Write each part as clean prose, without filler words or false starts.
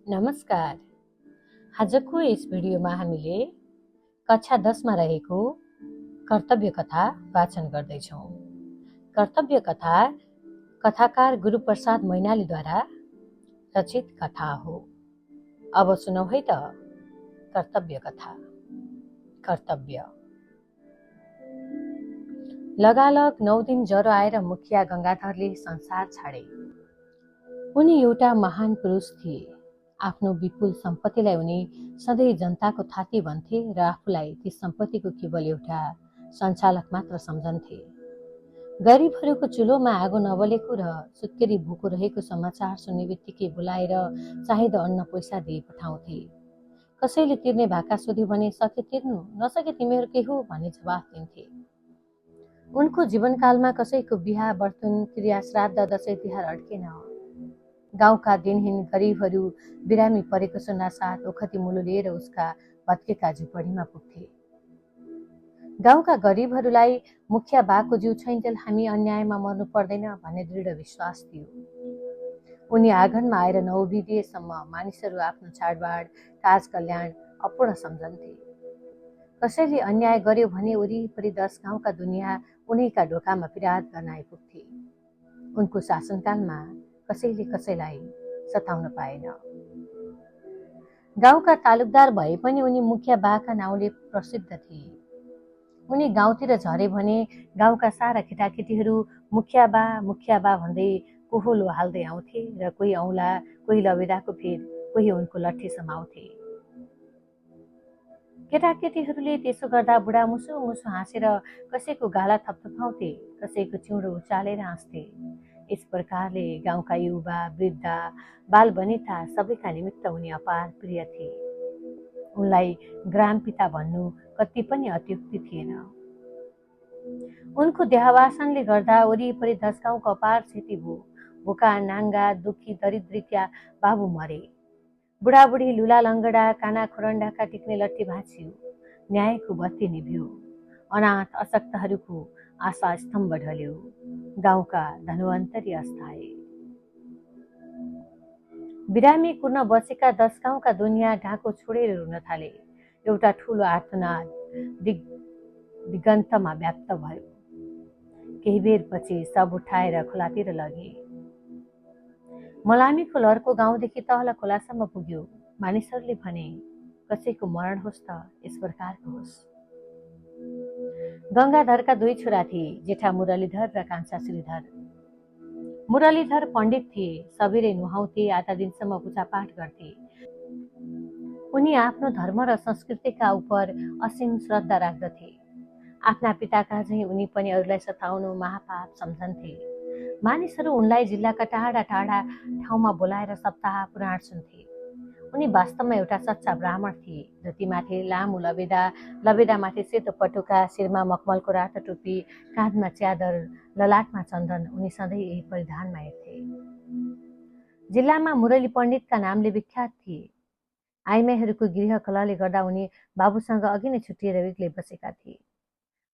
नमस्कार। आजको यस भिडियोमा हामीले कक्षा 10 मा रहेको कर्तव्य कथा वाचन गर्दैछौँ। कर्तव्य कथा कथाकार गुरुप्रसाद मैनालीद्वारा रचित कथा हो। अब सुनौ है त कर्तव्य कथा। कर्तव्य। लगालग 9 दिन ज्वरो आएर मुखिया गंगाधरले संसार छाडे। उनी एउटा महान पुरुष थिए। आफ्नो विपुल सम्पत्तिलाई उनी सधैँ जनताको थाती भन्थे र आफूलाई ती सम्पत्तिको केवल एउटा सञ्चालक मात्र सम्झन्थे। गरिबहरूको चुलोमा आगो नबलेको र सुत्केरी भोको रहेको समाचार सुन्ने बित्तिकै बोलाएर चाहिँदो अन्न पैसा दिए पठाउँथे। कसैले तिर्ने भाका सोध्यो भने सके तिर्नु, नसके तिमीहरूकै हो भन्ने जवाफ दिन्थे। उनको जीवनकालमा कसैको बिहा बर्तन क्रिया श्राद्ध दशैं तिहार अड्केन। गाउँका दिनहीन गरिबहरू बिरामी परेको सुन्नासाथ ओखती मुलो लिएर उसका भत्केका झुपडीमा पुग्थे। गाउँका गरिबहरूलाई मुखिया बाको जिउ छैन्जेल हामी अन्यायमा मर्नु पर्दैन भन्ने दृढ विश्वास थियो। उनी आँगनमा आएर नउभिदिएसम्म मानिसहरू आफ्नो चाडबाड काज कल्याण अपूर्ण सम्झन्थे। कसैले अन्याय गर्यो भने वरिपरि 10 गाउँका दुनियाँ उनैका ढोकामा पिरात गर्न आइपुग्थे। उनको शासनकालमा कसैले कसैलाई सताउन पाएन। गाउँका तालुकदार भए पनि उनी मुखिया बाका नाउँले प्रसिद्ध थिए। उनी गाउँतिर झरे भने गाउँका सारा केटाकेटीहरू मुखिया बा भन्दै कोहोलो हाल्दै आउँथे र कोही औँला, कोही लबेदाको फेर, कोही उनको लट्ठी समाउँथे। केटाकेटीहरूले त्यसो गर्दा बुढा मुसु मुसु हाँसेर कसैको गाला थपथपाउँथे, कसैको चिउँडो उचालेर हाँस्थे। यस प्रकारले गाउँका युवा, वृद्ध, बाल वनिता सबैका निमित्त उनी अपार प्रिय थिए। उनलाई ग्राम पिता भन्नु कति पनि अत्युक्ति थिएन। उनको देहावसानले गर्दा वरिपरि 10 गाउँको अपार क्षति भयो। भोका, नाङ्गा, दुखी, दरिद्रिका बाबु मरे। बुढाबुढी, लुला लङ्गडा, काना खोरन्डाका टिक्ने लट्ठी भाँचियो। न्यायको बत्ती निभ्यो। अनाथ अशक्तहरूको आशा स्तम्भ ढल्यो। गाउँका धनवन्तरी अस्ताए। बिरामी कुर्न बसेका 10 गाउँका दुनियाँ ढाको छोडेर रुन थाले। एउटा ठुलो आर्तनाद दिगन्तमा व्याप्त भयो। केही बेरपछि सब उठाएर खोलातिर लगे। मलामीको लहरको गाउँदेखि तल खोलासम्म पुग्यो। मानिसहरूले भने, कसैको मरण होस् त यस प्रकारको होस्। गंगाधरका 2 छोरा थिए, जेठा मुरलीधर र कान्छा श्रीधर। मुरलीधर पण्डित थिए, सबेरै नुहाउँथे, आधा दिनसम्म पूजापाठ गर्थे। उनी आफ्नो धर्म र संस्कृतिका उपर असीम श्रद्धा राख्दथे। आफ्ना पिताका झैँ उनी पनि अरूलाई सताउनु महापाप सम्झन्थे। मानिसहरू उनलाई जिल्लाका टाढा टाढा ठाउँमा बोलाएर सप्ताह पुराण सुन्थे। उनी वास्तवमा एउटा सच्चा ब्राह्मण थिए। धोतीमाथि लामो लबेदामाथि सेतो पटुका, शिरमा मखमलको रातो टोपी, काँधमा च्यादर, ललाटमा चन्दन, उनी सधैँ यही परिधानमा हिँड्थे। जिल्लामा मुरली पण्डितका नामले विख्यात थिए। आइमाईहरूको गृह कलहले गर्दा उनी बाबुसँग अघि नै छुट्टिएर एक्लै बसेका थिए।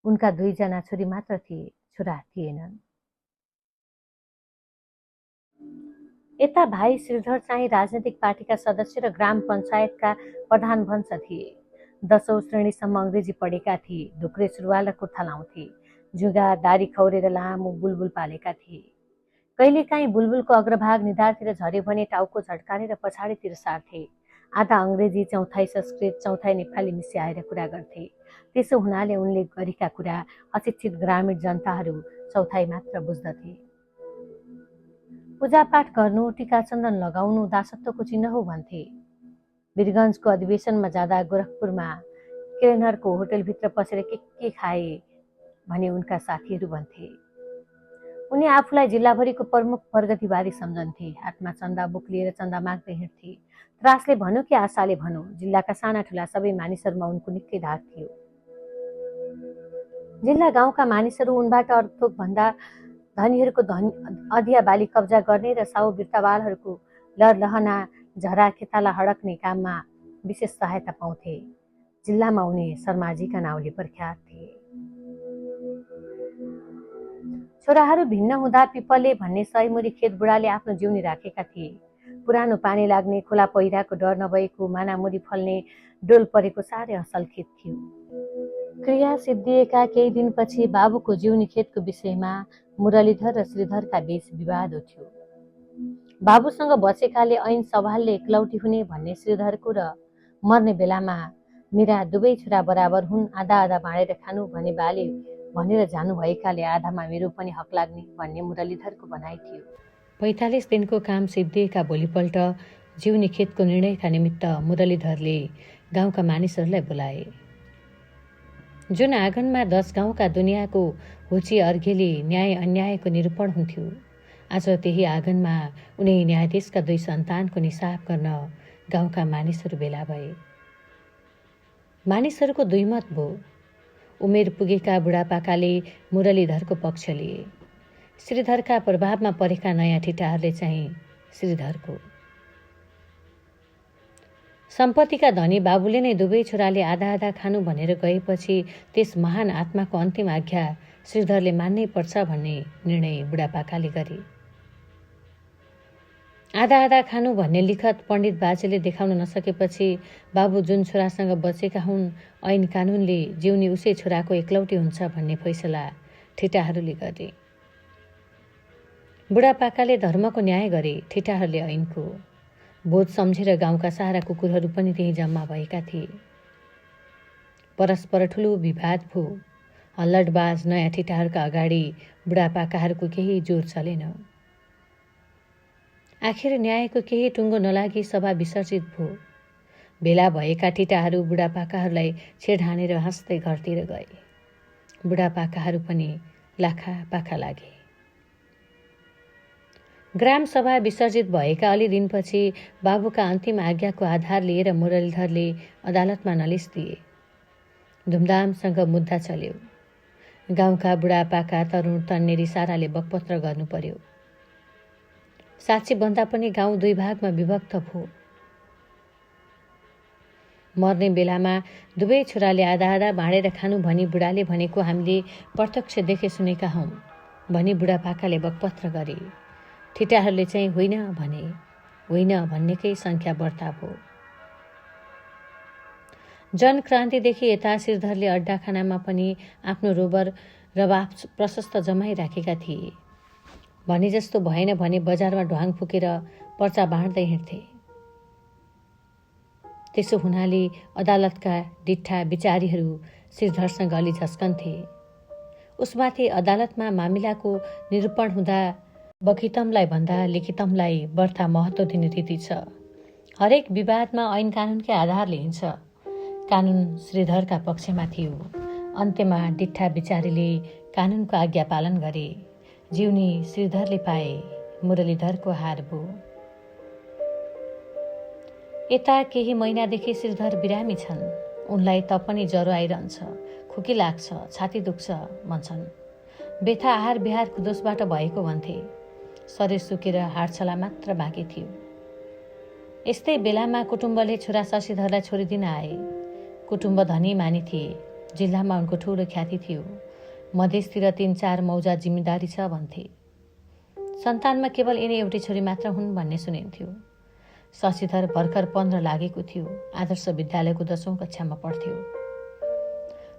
उनका 2 जना छोरी मात्र थिए, छोरा थिएनन्। यता भाइ श्रीधर चाहिँ राजनीतिक पार्टीका सदस्य र ग्राम पञ्चायतका प्रधान वंश थिए। 10औं श्रेणीसम्म अङ्ग्रेजी पढेका थिए। ढुक्रे सुरुवाल र कुर्ता लाउँथे। जुगा दारी खौरेर लामो बुलबुल पालेका थिए। कहिलेकाहीँ बुलबुलको अग्रभाग निधारतिर झर्यो भने टाउको झड्काएर पछाडितिर सार्थे। आधा अङ्ग्रेजी, चौथाइ संस्कृत, चौथाइ नेपाली मिसाएर कुरा गर्थे। त्यसो हुनाले उनले गरेका कुरा अशिक्षित ग्रामीण जनताहरू चौथाइ मात्र बुझ्दथे। पूजापाठ गर्नु, टीका चन्दन लगाउनु दासत्वको चिन्ह हो भन्थे। वीरगञ्जको अधिवेशनमा जाँदा गोरखपुरमा किरणहरको होटलभित्र पसेर के खाए भने उनका साथीहरू भन्थे। उनी आफूलाई जिल्लाभरिको प्रमुख प्रगतिवादी सम्झन्थे। हातमा चन्दा बुक लिएर चन्दा माग्दै हिँड्थे। त्रासले भनौँ कि आशाले भनौँ, जिल्लाका साना ठुला सबै मानिसहरूमा उनको निकै धाक थियो। जिल्ला गाउँका मानिसहरू उनबाट अर्थोक भन्दा धनीहरूको अधिया बाली कब्जा गर्ने र साउ बिर्तावालहरूको लहना झरा खेताला हडक्ने काममा विशेष सहायता पाउँथे। जिल्लामा उनी शर्माजीका नाउँले प्रख्यात थिए। छोराहरू भिन्न हुँदा पिपले भन्ने 100 मुरी खेत बुढाले आफ्नो जिउनी राखेका थिए। पुरानो पानी लाग्ने, खोला पहिराको डर नभएको, मानामुरी फल्ने डोल परेको साह्रै असल खेत थियो। क्रिया सिद्धिएका केही दिनपछि बाबुको जिउनी खेतको विषयमा मुरलीधर र श्रीधरका बीच विवाद उठ्यो। बाबुसँग बसेकाले ऐन सवालले एकलौटी हुने भन्ने श्रीधरको र मर्ने बेलामा मेरा दुवै छोरा बराबर हुन्, आधा आधा बाँडेर खानु भने बाले भनेर जानुभएकाले आधामा मेरो पनि हक लाग्ने भन्ने मुरलीधरको भनाइ थियो। 45 दिनको काम सिद्धिएका भोलिपल्ट जिउनी खेतको निर्णयका निमित्त मुरलीधरले गाउँका मानिसहरूलाई बोलाए। जुन आँगनमा 10 गाउँका दुनियाँको होची अर्घेली न्याय अन्यायको निरूपण हुन्थ्यो, आज त्यही आँगनमा उनी न्यायाधीशका 2 सन्तानको निसाब गर्न गाउँका मानिसहरू भेला भए। मानिसहरूको 2 मत भयो। उमेर पुगेका बुढापाकाले मुरलीधरको पक्ष लिए। श्रीधरका प्रभावमा परेका नयाँ ठिटाहरूले चाहिँ श्रीधरको। सम्पत्तिका धनी बाबुले नै दुवै छोराले आधा आधा खानु भनेर गएपछि त्यस महान आत्माको अन्तिम आज्ञा श्रीधरले मान्नै पर्छ भन्ने निर्णय बुढापाकाले गरे। आधा आधा खानु भन्ने लिखत पण्डित बाजेले देखाउन नसकेपछि बाबु जुन छोरासँग बचेका हुन् ऐन कानुनले जिउनी उसै छोराको एकलौटी हुन्छ भन्ने फैसला ठिटाहरूले गरे। बुढापाकाले धर्मको न्याय गरे, ठिटाहरूले ऐनको। बोध सम्झेर गाउँका सारा कुकुरहरू पनि त्यही जम्मा भएका थिए। परस्पर ठुलो विवाद भयो। हल्लडबाज नयाँ ठिटाहरूका अगाडि बुढापाकाहरूको केही जोर चलेन। आखिर न्यायको केही टुङ्गो नलागी सभा विसर्जित भयो। भेला भएका ठिटाहरू बुढापाकाहरूलाई छेड हानेर हाँस्दै घरतिर गए। बुढापाकाहरू पनि लाखा पाखा लागे। ग्राम सभा विसर्जित भएका अलि दिनपछि बाबुका अन्तिम आज्ञाको आधार लिएर मुरलीधरले अदालतमा नालिस दिए। धुमधामसँग मुद्दा चल्यो। गाउँका बुढापाका तरुण तन्नेरी साराले बकपत्र गर्नु पर्यो। साँच्ची भन्दा पनि गाउँ 2 भागमा विभक्त भयो। मर्ने बेलामा दुवै छोराले आधा आधा बाँडेर खानु भनी बुढाले भनेको हामीले प्रत्यक्ष देखे सुनेका हौं भनी बुढापाकाले बकपत्र गरे। ठिटाहरूले चाहिँ होइन भने। होइन भन्नेकै संख्या बढ्ता भयो। जनक्रान्तिदेखि यता श्रीधरले अड्डाखानामा पनि आफ्नो रोबर रबाब प्रशस्त जमाइराखेका थिए। भने जस्तो भएन भने बजारमा ढ्वाङ फुकेर पर्चा बाँड्दै हिँड्थे। त्यसो हुनाले अदालतका डिठा विचारीहरू श्रीधरसँग अलि झस्कन्थे। उसमाथि अदालतमा मामिलाको निरूपण हुँदा बकितमलाई भन्दा लिखितमलाई बढ्ता महत्त्व दिने रीति छ। हरेक विवादमा ऐन कानुनकै आधार लिइन्छ। कानुन श्रीधरका पक्षमा थियो। अन्त्यमा डिठा विचारीले कानुनको आज्ञा पालन गरे। जिउनी श्रीधरले पाए। मुरलीधरको हार भयो। यता केही महिनादेखि श्रीधर बिरामी छन्। उनलाई त पनि ज्वरो आइरहन्छ, खुकी लाग्छ, छाती दुख्छ भन्छन्। बेथा आहार बिहारको दोषबाट भएको भन्थे। शरीर सुकेर हाडछला मात्र बाँकी थियो। यस्तै बेलामा कुटुम्बले छोरा शशिधरलाई छोडिदिन आए। कुटुम्ब धनी मानी थिए। जिल्लामा उनको ठूलो ख्याति थियो। मधेसतिर 3-4 मौजा जिम्मेदारी छ भन्थे। सन्तानमा केवल यिनी एउटी छोरी मात्र हुन् भन्ने सुनिन्थ्यो। शशिधर भर्खर 15 लागेको थियो। आदर्श विद्यालयको 10औं कक्षामा पढ्थ्यो।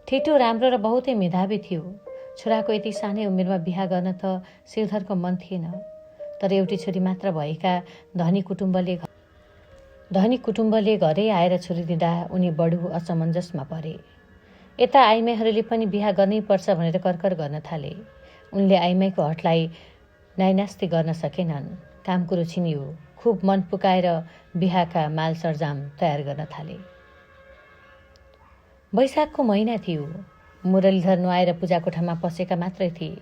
ठिटो राम्रो र बहुतै मेधावी थियो। छोराको यति सानै उमेरमा बिहा गर्न त श्रीधरको मन थिएन। तर एउटी छोरी मात्र भएका धनी कुटुम्बले घरै आएर छोरी दिँदा उनी बडु असमञ्जसमा परे। यता आइमाईहरूले पनि बिहा गर्नै पर्छ भनेर करकर गर्न थाले। उनले आइमाईको हठलाई नाइनास्ती गर्न सकेनन्। काम कुरो छिनियो। खुब मन पुकाएर बिहाका माल सरजाम तयार गर्न थाले। वैशाखको महिना थियो। मुरलीधर नुहाएर पूजा कोठामा पसेका मात्रै थिए।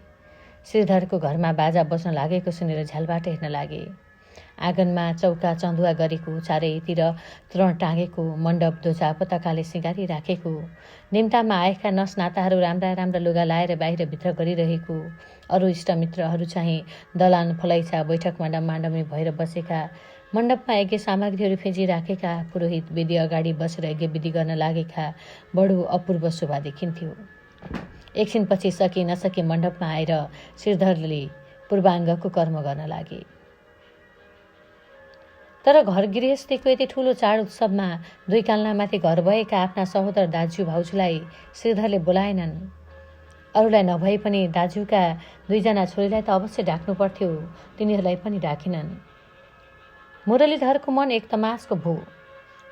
श्रीधरको घरमा बाजा बज्न लागेको सुनेर झ्यालबाट हेर्न लागे। आँगनमा चौका चन्दुवा गरेको, चारैतिर तोरण टाँगेको, मण्डप ध्वजा पताकाले सिँगारी राखेको, निम्तामा आएका नस नाताहरू राम्रा राम्रा लुगा लाएर बाहिर भित्र गरिरहेको, अरू इष्टमित्रहरू चाहिँ दलान फलैचा बैठक माण्डमी भएर बसेका, मण्डपमा यज्ञ सामग्रीहरू फेजिराखेका, पुरोहित वेदी अगाडि बसेर यज्ञ विधि गर्न लागेका बडो अपूर्व शोभा देखिन्थ्यो। एकछिनपछि सकी नसकी मण्डपमा आएर श्रीधरले पूर्वाङ्गको कर्म गर्न लागे। तर घर गृहस्थीको यति ठुलो चाड उत्सवमा दुई काल्नामाथि घर भएका आफ्ना सहोदर दाजु भाउजूलाई श्रीधरले बोलाएनन्। अरूलाई नभए पनि दाजुका दुईजना छोरीलाई त अवश्य डाक्नु पर्थ्यो, तिनीहरूलाई पनि डाकेनन्। मुरलीधरको मन एक तमासको भो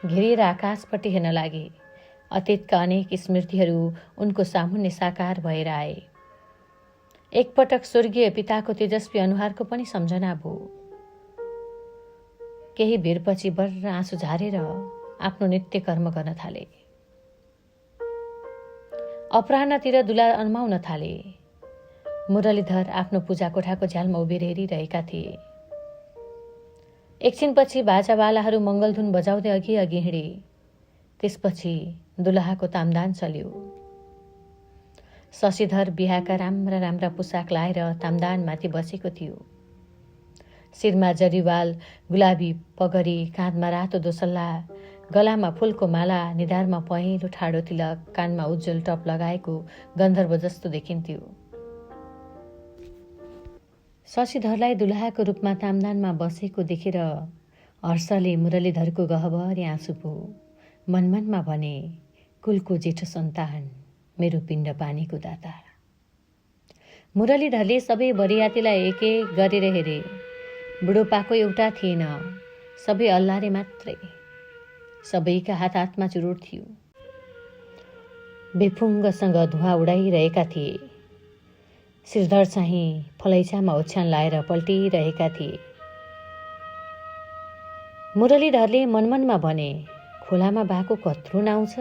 घेरिएर आकाशपट्टि हेर्न लागे। अतीतका अनेक स्मृतिहरू उनको सामुन्ने साकार भएर आए। एकपटक स्वर्गीय पिताको तेजस्वी अनुहारको पनि सम्झना भो। केही बेरपछि बर्र आँसु झारेर आफ्नो नित्य कर्म गर्न थाले। अपराह्नतिर दुला अन्माउन थाले। मुरलीधर आफ्नो पूजा कोठाको झ्यालमा उभिएर हेरिरहेका थिए। एकछिनपछि बाजावालाहरू मङ्गलधुन बजाउँदै अघि अघि हिँडे। त्यसपछि दुलहाको तामदान चल्यो। शशिधर बिहाका राम्रा राम्रा पोसाक लाएर तामदानमाथि बसेको थियो। शिरमा जरीवाल, गुलाबी पगरी, काँधमा रातो दोसल्ला, गलामा फूलको माला, निधारमा पहेँलो ठाडो तिलक, कानमा उज्जवल टप लगाएको गन्धर्व जस्तो देखिन्थ्यो। शशिधरलाई दुलहाको रूपमा तामदानमा बसेको देखेर हर्षले मुरलीधरको गहभरि आँसु पो। मनमनमा भने, कुलको जेठो सन्तान, मेरो पिण्ड पानीको दाता। मुरलीधरले सबै बरियातीलाई एक एक गरेर हेरे। बुढोपाको एउटा थिएन, सबै अल्लारे मात्रै। सबैका हात हातमा चुरोट थियो। बेफुङ्गसँग धुवा उडाइरहेका थिए। श्रीधर चाहिँ फलैचामा ओछ्यान लाएर पल्टिरहेका थिए। मुरलीधरले मनमनमा भने, खोलामा बाघको कत्रो आउँछ।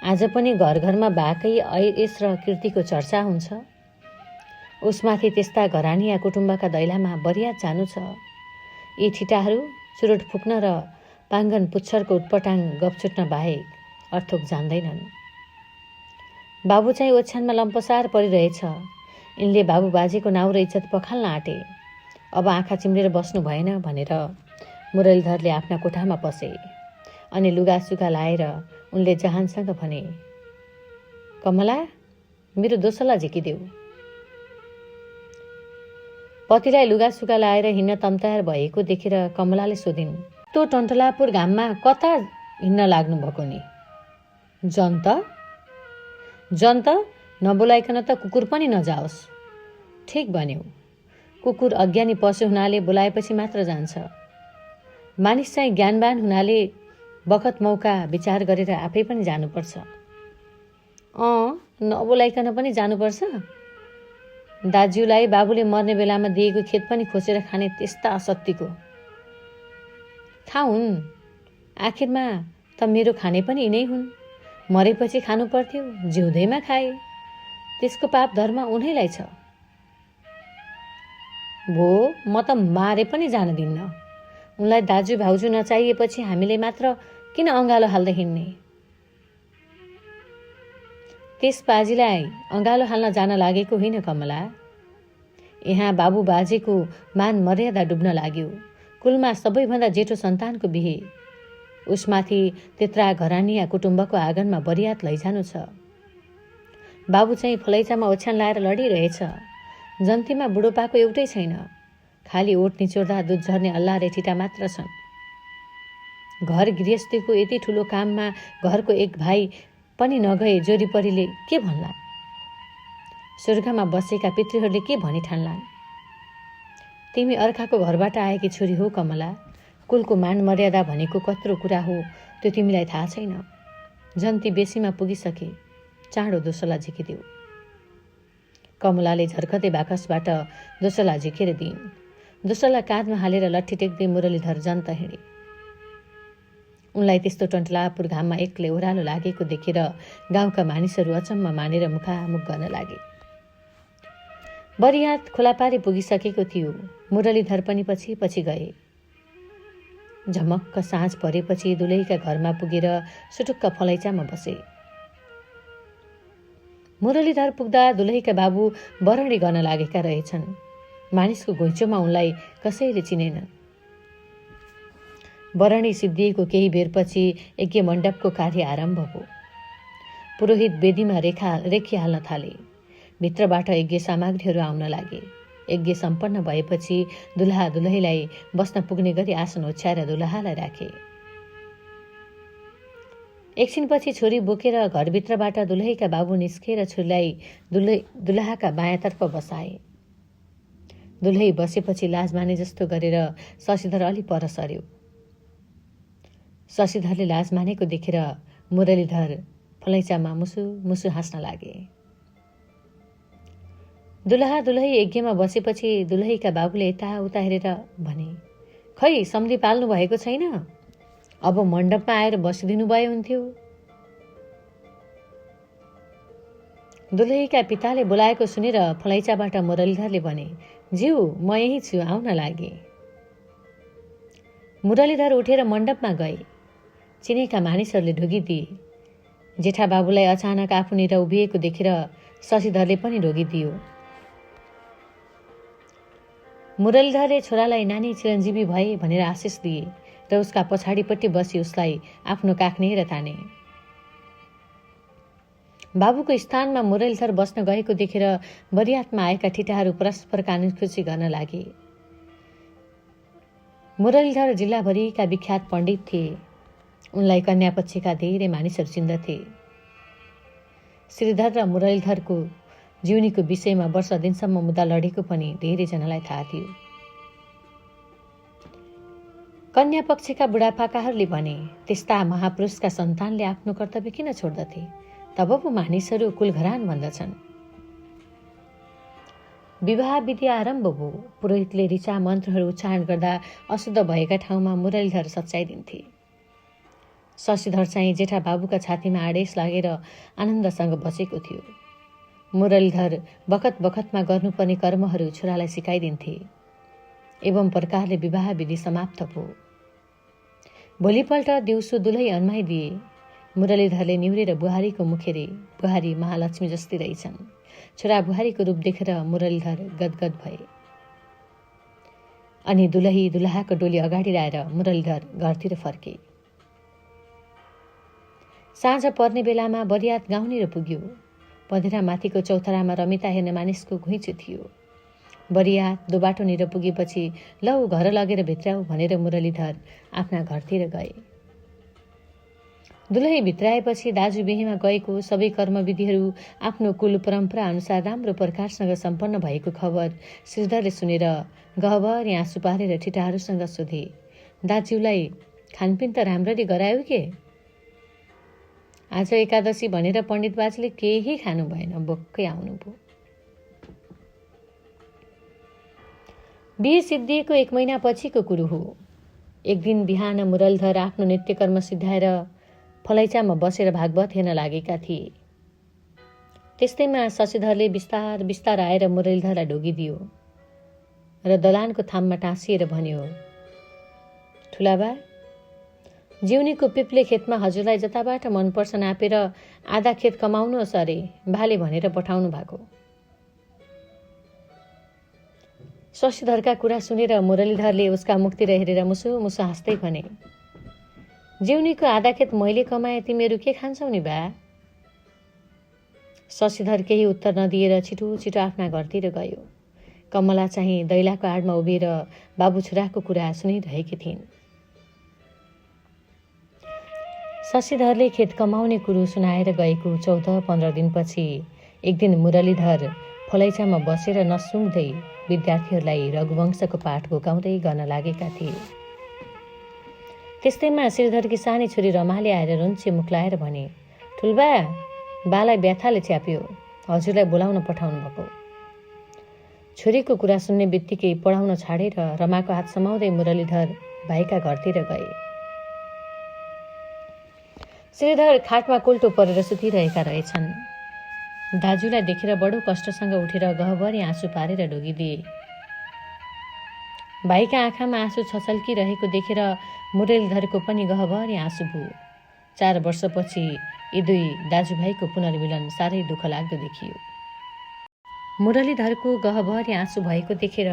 आज पनि घर घरमा बाघकै ऐस र कीर्तिको चर्चा हुन्छ। उसमाथि त्यस्ता घरानिया कुटुम्बका दैलामा बरियात जानु छ। यी ठिटाहरू चुरोट फुक्न र पाङ्गन पुच्छरको उटपटाङ गफ छुट्न बाहेक अर्थोक जान्दैनन्। बाबु चाहिँ ओछ्यानमा लम्पसार परिरहेछ। यिनले बाबु बाजेको नाउँ र इज्जत पखाल्न आँटे। अब आँखा चिम्लेर बस्नु भएन भनेर मुरलीधरले आफ्ना कोठामा पसे अनि लुगासुगा लाएर उनले जहानसँग भने, कमला, मेरो दोसल्ला झिकिदेऊ। पतिलाई लुगासुगा लाएर हिँड्न तम्तायर भएको देखेर कमलाले सोधिन्, तो टन्टलापुर घाममा कता हिँड्न लाग्नु भएको नि? जन्त नबोलाइकन त कुकुर पनि नजाओस्। ठिक भन्यौ, कुकुर अज्ञानी पशु हुनाले बोलाएपछि मात्र जान्छ। मानिस चाहिँ ज्ञानवान हुनाले बखत मौका विचार गरेर आफै पनि जानुपर्छ। नबोलाइकन पनि जानुपर्छ? दाज्यूलाई बाबुले मर्ने बेलामा दिएको खेत पनि खोसेर खाने त्यस्ता असत्तिको खाउन्। आखिरमा त मेरो खाने पनि यिनै हुन्। मरेपछि खानु पर्थ्यो, जिउँदैमा खाए। त्यसको पाप धर्म उनैलाई छ। भो, म त मारे पनि जान दिन्न। उनलाई दाजु भाउजू नचाहिएपछि हामीले मात्र किन अँगालो हाल्दै हिँड्ने? त्यस बाजीलाई अँगालो हाल्न जान लागेको होइन कमला। यहाँ बाबु बाजेको मान मर्यादा डुब्न लाग्यो। कुलमा सबैभन्दा जेठो सन्तानको बिहे। उसमाथि त्यत्रा घरानिया कुटुम्बको आँगनमा बरियात लैजानु छ। बाबु चाहिँ फलैचामा ओछ्यान लाएर लडिरहेछ। जन्तीमा बुढोपाको एउटै छैन। खाली ओठ निचोड्दा दुध झर्ने अल्लाह रे ठिटा मात्र छन्। घर गृहस्थीको यति ठुलो काममा घरको एक भाइ पनि नगए जोरीपरीले के भन्ला? स्वर्गमा बसेका पितृहरूले के भनी ठान्लान्? तिमी अर्काको घरबाट आएकी छोरी हो कमला। कुलको मान मर्यादा भनेको कत्रो कुरा हो त्यो तिमीलाई थाहा छैन। जन्ती बेसीमा पुगिसके, चाँडो दोसल्ला झिकिदेऊ। कमलाले झर्कदै बाकसबाट दोसल्ला झिकेर दिइन्। दोसल्ला काँधमा हालेर लट्ठी टेक्दै मुरलीधर जन्त हिँडे। उनलाई त्यस्तो टन्टलापुर घाममा एक्लै ओह्रालो लागेको देखेर गाउँका मानिसहरू अचम्म मानेर मुखामुख गर्न लागे। बरियात खोलापारी पुगिसकेको थियो। मुरलीधर पनि पछि पछि गए। झमक्क साँझ परेपछि दुलहीका घरमा पुगेर सुटुक्क फलैचामा बसे। मुरलीधर पुग्दा दुलहीका बाबु बरणी गर्न लागेका रहेछन्। मानिसको घुइँचोमा उनलाई कसैले चिनेनन्। बरणी सिद्धिएको केही बेरपछि यज्ञ मण्डपको कार्य आरम्भ भयो। पुरोहित वेदीमा रेखी हाल्न थाले। भित्रबाट यज्ञ सामग्रीहरू आउन लागे। यज्ञ सम्पन्न भएपछि दुलहा दुलहीलाई बस्न पुग्ने गरी आसन ओछ्याएर दुलहालाई राखे। एकछिनपछि छोरी बोकेर घरभित्रबाट दुलहीका बाबु निस्केर छोरीलाई दुलहाका बायाँतर्फ बसाए। दुलही बसेपछि लाज माने जस्तो गरेर शशिधर अलि पर सर्यो। शशिधरले लाज मानेको देखेर मुरलीधर फलैचामा मुसु मुसु हाँस्न लागे। दुलहा दुलही यज्ञमा बसेपछि दुलहीका बाबुले यताउता हेरेर भने, खै सम्धी पाल्नु भएको छैन? अब मण्डपमा आएर बसिदिनु भए हुन्थ्यो। दुलहीका पिताले बोलाएको सुनेर फलैचाबाट मुरलीधरले भने, ज्यू म यही छु, आउन लागे। मुरलीधर उठेर मण्डपमा गए। चिनेका मानिसहरूले ढोगिदिए। जेठा बाबुलाई अचानक आफूनिर उभिएको देखेर शशिधरले पनि ढोगिदियो। मुरलीधरले छोरालाई नानी चिरञ्जीवी भए भनेर आशिष दिए र उसका पछाडिपट्टि बसी उसलाई आफ्नो काखनेर ताने। बाबुको स्थानमा मुरलीधर बस्न गएको देखेर बरियातमा आएका ठिटाहरू परस्पर कानुखुसी गर्न लागे। मुरलीधर जिल्लाभरिका विख्यात पण्डित थिए। उनलाई कन्या पक्षका धेरै मानिसहरू चिन्दथे। श्रीधर र मुरलीधरको जीवनीको विषयमा वर्ष दिनसम्म मुद्दा लडेको पनि धेरैजनालाई थाहा थियो। कन्या पक्षका बुढापाकाहरूले भने, त्यस्ता महापुरुषका सन्तानले आफ्नो कर्तव्य किन छोड्दथे? तब पो मानिसहरू कुलघरान भन्दछन्। विवाह विधि आरम्भ भयो। पुरोहितले ऋचा मन्त्रहरू उच्चारण गर्दा अशुद्ध भएका ठाउँमा मुरलीधर सच्याइदिन्थे। शशिधर चाहिँ जेठा बाबुका छातीमा आडेस लागेर आनन्दसँग बसेको थियो। मुरलीधर बखत बखतमा गर्नुपर्ने कर्महरू छोरालाई सिकाइदिन्थे। एवं प्रकारले विवाह विधि समाप्त भयो। भोलिपल्ट दिउँसो दुलही अन्माइदिए। मुरलीधरले निहुरेर बुहारीको मुख हेरे। बुहारी महालक्ष्मी जस्तै रहेछन्। छोरा बुहारीको रूप देखेर मुरलीधर गदगद भए। अनि दुलही दुलहाको डोली अगाडि ल्याएर मुरलीधर घरतिर फर्के। साँझ पर्ने बेलामा बरियात गाउँनिर पुग्यो। पँधेरा माथिको चौथरामा रमिता हेर्ने मानिसको घुइँचो थियो। बरियात दोबाटोनिर पुगेपछि लौ घर लगेर भित्राऊ भनेर मुरलीधर आफ्ना घरतिर गए। दुलही भित्राएपछि दाजु बिहेमा गएको सबै कर्मविधिहरू आफ्नो कुल परम्परा अनुसार राम्रो प्रकारसँग सम्पन्न भएको खबर श्रीधरले सुनेर गहभरि आँसु पारेर ठिटाहरूसँग सोधे, दाजुलाई खानपिन त राम्ररी गरायो के? आज एकादशी भनेर पण्डित बाजुले केही खानु भएन, बोक्कै आउनुभयो। बिहे सिद्धिएको 1 महिना पछिको कुरो हो। एक दिन बिहान मुरलीधर आफ्नो नित्यकर्म सिद्धाएर फलैचामा बसेर भागवत हेर्न लागेका थिए। त्यस्तैमा शशिधरले बिस्तार बिस्तार आएर मुरलीधरलाई ढोगिदियो र दलानको थाममा टाँसिएर भन्यो, ठुलाबा, जिउनीको पिप्ले खेतमा हजुरलाई जताबाट मनपर्छ नापेर आधा खेत कमाउनुहोस् अरे भाले भनेर पठाउनु भएको। शशिधरका कुरा सुनेर मुरलीधरले उसका मुखतिर हेरेर मुसु मुसु हाँस्दै भने, जिउनीको आधा खेत मैले कमाए, तिमीहरू के खान्छौ नि बा? शशिधर केही उत्तर नदिएर छिटो छिटो आफ्ना घरतिर गयो। कमला चाहिँ दैलाको आडमा उभिएर बाबु छोराको कुरा सुनिरहेकी थिइन्। शशिधरले खेत कमाउने कुरो सुनाएर गएको 14-15 दिनपछि एक दिन मुरलीधर फलैचामा बसेर नसुङ्दै विद्यार्थीहरूलाई रघुवंशको पाठ घोकाउँदै गर्न लागेका थिए। त्यस्तैमा श्रीधरकी सानी छोरी रमाले आएर रुन्चे मुख लाएर भने, ठुल्बा, बालाई व्यथाले च्याप्यो, हजुरलाई बोलाउन पठाउनु भएको। छोरीको कुरा सुन्ने बित्तिकै पढाउन छाडेर रमाको हात समाउँदै मुरलीधर भाइका घरतिर गए। श्रीधर खाटमा कोल्टो परेर सुतिरहेका रहेछन्। दाजुलाई देखेर बडो कष्टसँग उठेर गहभरि आँसु पारेर ढोगिदिए। भाइका आँखामा आँसु छचल्किरहेको देखेर मुरलीधरको पनि गहभरि आँसु भयो। 4 वर्षपछि यी दुई दाजुभाइको पुनर्मिलन साह्रै दुःख लाग्दो देखियो। मुरलीधरको गहभरि आँसु भएको देखेर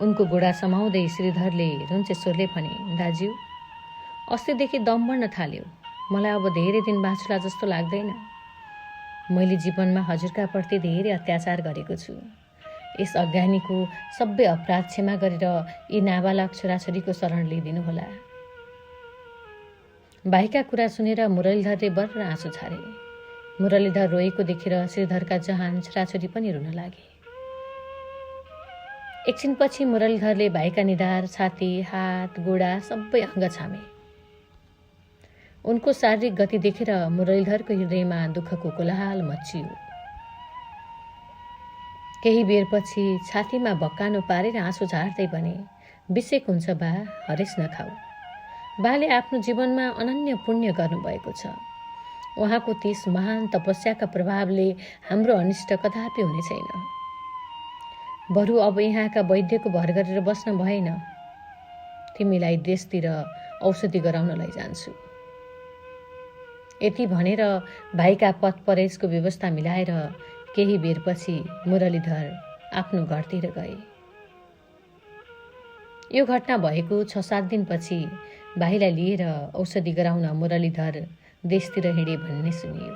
उनको गोडा समाउँदै श्रीधरले रुन्चे स्वरले भने, दाजु, अस्तिदेखि दम बढ्न थाल्यो। मलाई अब धेरै दिन बाँचुला जस्तो लाग्दैन। मैले जीवनमा हजुरका प्रति धेरै अत्याचार गरेको छु। यस अज्ञानीको सबै अपराध क्षमा गरेर यी नाबालक छोराछोरीको शरण लिइदिनुहोला। भाइका कुरा सुनेर मुरलीधरले बर्र आँसु छारे। मुरलीधर रोएको देखेर श्रीधरका जहान छोराछोरी पनि रुन लागे। एकछिनपछि मुरलीधरले भाइका निधार, छाती, हात, गोडा सबै अङ्ग छामे। उनको शारीरिक गति देखेर मुरलीधरको हृदयमा दुःखको कोलाहल मच्चियो। केही बेरपछि छातीमा भक्कानो पारेर आँसु झार्दै भने, बिसेक हुन्छ बा, हरेस नखाऊ। बाले आफ्नो जीवनमा अनन्य पुण्य गर्नुभएको छ। उहाँको त्यस महान तपस्याका प्रभावले हाम्रो अनिष्ट कदापि हुने छैन। बरु अब यहाँका वैद्यको भर गरेर बस्न भएन। तिमीलाई देशतिर औषधि गराउन लैजान्छु। यति भनेर भाइका पथ परेशको व्यवस्था मिलाएर केही बेरपछि मुरलीधर आफ्नो घरतिर गए। यो घटना भएको 6-7 दिनपछि भाइलाई लिएर औषधि गराउन मुरलीधर देशतिर हिँडे भन्ने सुनियो।